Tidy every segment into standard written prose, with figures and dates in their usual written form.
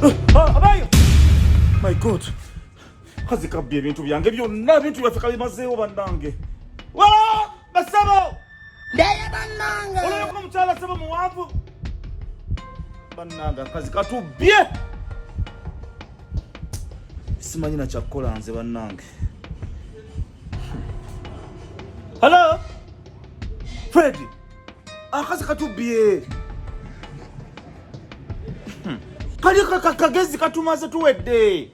Abayo! My God! Kazi kabye ebintu byange byonna bintu byaffe bimazeewo bannange. Wala! Basabo! Daya bannange! Olwo ko mukyala sabo muwanvu. Bannange kazi katubye. Simanyi na kyakkola nze bannange. Hello? Freddy! Akazi katubye. Kali kagezi katumaze tuwedde.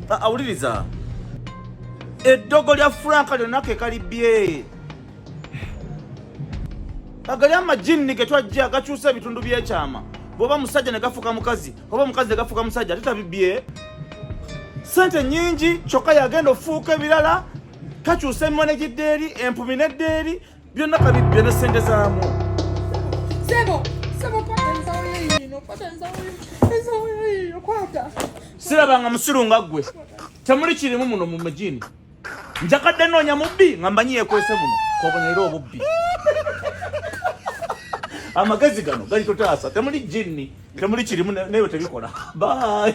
Awuliriza. Eddogo lya Frank lyonna ke kalibye. Agali amajini ke twajja gakyusa ebitundu by'ekyama. Bw'oba musajja ne gafuka mukazi, oba mukazi ne gafuka musajja ate tabibye. Sente nyingi kyokka yagenda ofuuka ebirala. Kakyusa emmone giddeeri, empumi n'eddeeri, byonna kabibye ne sente zaamu. Sebo kwata nsawo yino kwata. Sirabanga musiru nga ggwe. Temuli kirimu muno mu majini. Njakadde noonya Mubbi nga mbanyi yeekwese muno kobonera obubbi. Amagezi gano gali totaasa temuli jini temuli kirimu neyo tebikola. Bye.